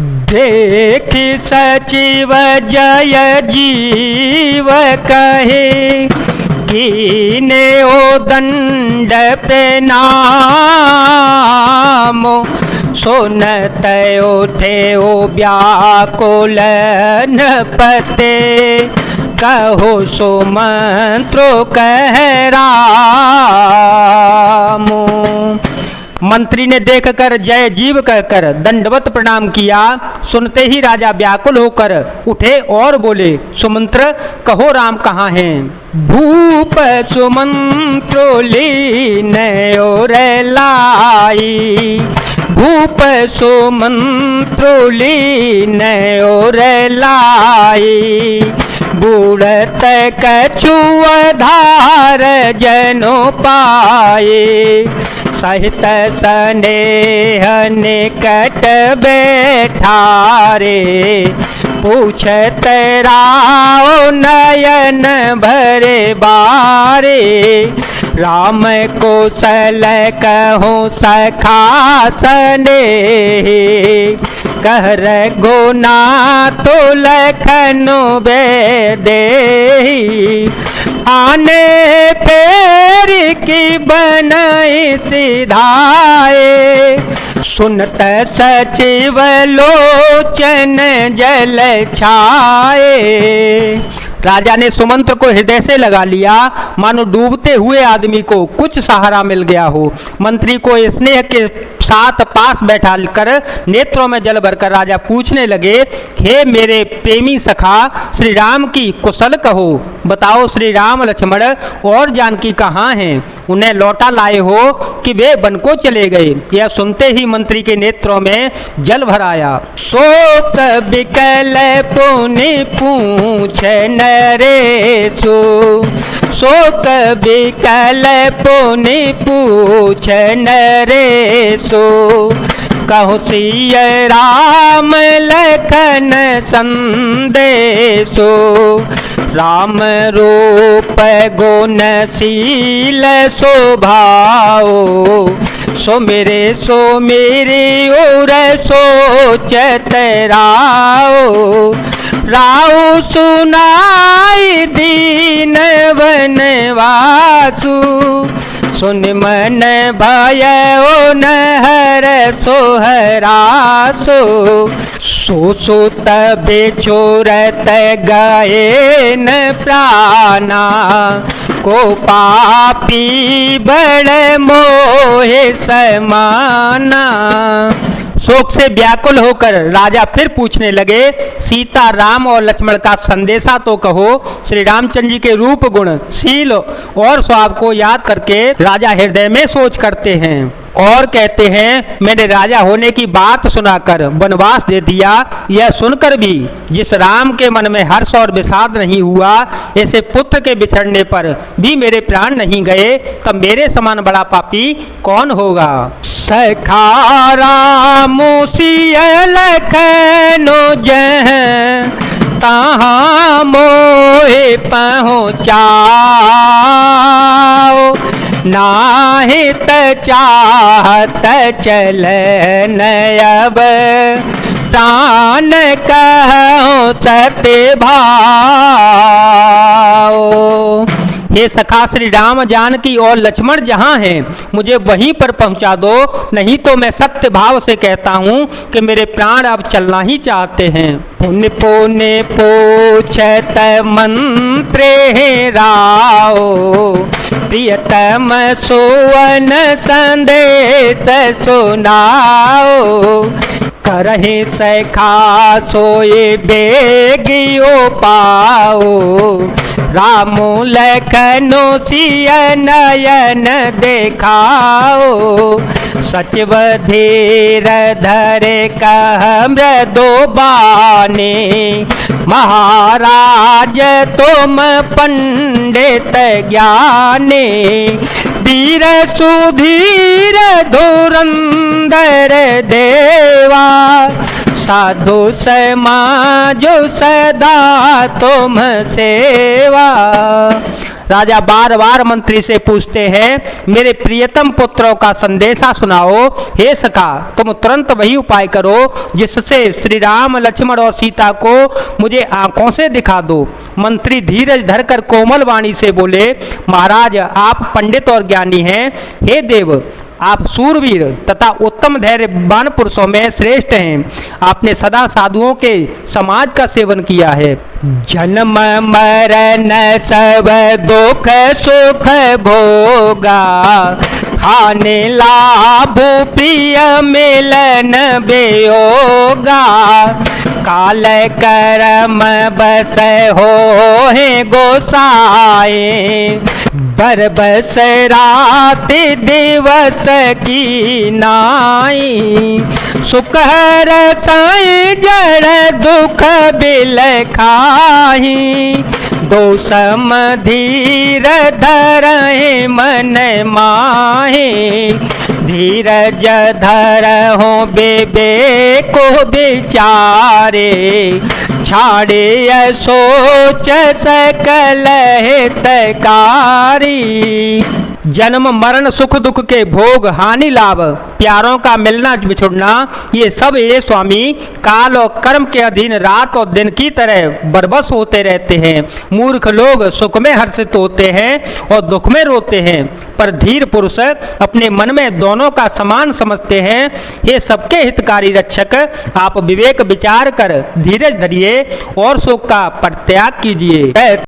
देख सचिव जय जीव कहे, कीने ओ दंड पे नामो, सुनत उठे ओ व्याकुल नृपते, कहो सुमंत्रो कह रामो। मंत्री ने देखकर जय जीव कहकर दंडवत प्रणाम किया। सुनते ही राजा व्याकुल होकर उठे और बोले, सुमंत्र कहो राम कहाँ हैं? भूप सुमंत्रो लीन और लाई, भूप सुमंत्रो लीन और लाई, बूढ़त कछुआधार जनो पाए, सहित स्नेह निकट बैठारे, पूछत राव नयन भरे बारे, राम कौशल कहो सखा स्नेह, कहर गुना तो लखनो बेदेही, आने पैर की बनाई सिधाए, सुनत सचिव लोचन जल छाए। राजा ने सुमंत्र को हृदय से लगा लिया, मानो डूबते हुए आदमी को कुछ सहारा मिल गया हो। मंत्री को स्नेह के साथ पास बैठा कर नेत्रों में जल भरकर राजा पूछने लगे, हे मेरे प्रेमी सखा, श्री राम की कुशल कहो, बताओ श्री राम लक्ष्मण और जानकी कहाँ हैं? उन्हें लौटा लाए हो कि वे वन को चले गए? यह सुनते ही मंत्री के नेत्रों में जल भर आया। शोक विकल पुनि पूछ नरेशु, शोक विकल पुनि पूछ नरेशु, कहु सिय राम लखन संदेशो, राम रूप गुणशील स्वभाव, सो मेरे और सोचत राओ, राउ सुनाई दीन वनवासु, सुन मन भय ओ नहर सोहरासो, सो तबे छोरत गए न प्राणा, को पापी बड़ मोहे समाना। शोक से व्याकुल होकर राजा फिर पूछने लगे, सीता राम और लक्ष्मण का संदेशा तो कहो। श्री रामचंद्र जी के रूप गुण शील और स्वभाव को याद करके राजा हृदय में सोच करते हैं और कहते हैं, मैंने राजा होने की बात सुनाकर वनवास दे दिया, यह सुनकर भी जिस राम के मन में हर्ष और विषाद नहीं हुआ, ऐसे पुत्र के बिछड़ने पर भी मेरे प्राण नहीं गए, तब मेरे समान बड़ा पापी कौन होगा। सखा रामो सिय लखनो जह, तहाँ मोहे पहुँचाओ, नाहित चाहत चलन अब, प्राण कहो सत्य भाओ। हे सखा श्री राम जानकी और लक्ष्मण जहाँ हैं, मुझे वहीं पर पहुँचा दो, नहीं तो मैं सत्य भाव से कहता हूँ कि मेरे प्राण अब चलना ही चाहते हैं। पुण्य पुण्य पूछत मंत्रे राओ, प्रियतम सोवन संदेश सुनाओ, करहि सखा सोए बेगियो पाओ, रामो लखनो सिय नयन देखाओ, सचिव धीर धरे कह मृदो बानी, महाराज तुम पंडित ज्ञानी, धीर सुधीर धुरंधर देवा, साधु समाजो सदा तुम सेवा। राजा बार बार मंत्री से पूछते हैं, मेरे प्रियतम पुत्रों का संदेशा सुनाओ। हे सखा, तुम तुरंत वही उपाय करो जिससे श्री राम, लक्ष्मण और सीता को मुझे आंखों से दिखा दो। मंत्री धीरज धरकर कोमल वाणी से बोले, महाराज आप पंडित और ज्ञानी हैं। हे देव, आप सूरवीर तथा उत्तम धैर्यवान पुरुषों में श्रेष्ठ हैं। आपने सदा साधुओं के समाज का सेवन किया है। जन्म मरण सब दुख सुख भोगा, हानि लाभ प्रिय मिलन बेयोगा। काल कर्म बस हो है गोसाए, बरबस रात दिवस की नाई। सुख रसाई जड़ दुख बिल खाही, दो समधीर धरहि मन माहे। धीरज धरहु विवेक विचारे, छाड़े सोच सकल हितकारी। जन्म मरण सुख दुख के भोग, हानि लाभ, प्यारों का मिलना बिछुड़ना, ये सब ये स्वामी काल और कर्म के अधीन रात और दिन की तरह बरबस होते रहते हैं। मूर्ख लोग सुख में हर्षित होते हैं और दुख में रोते हैं, पर धीर पुरुष अपने मन में दोनों का समान समझते हैं। ये सबके हितकारी रक्षक, आप विवेक विचार कर धीरज धरिए और शोक का परित्याग कीजिए।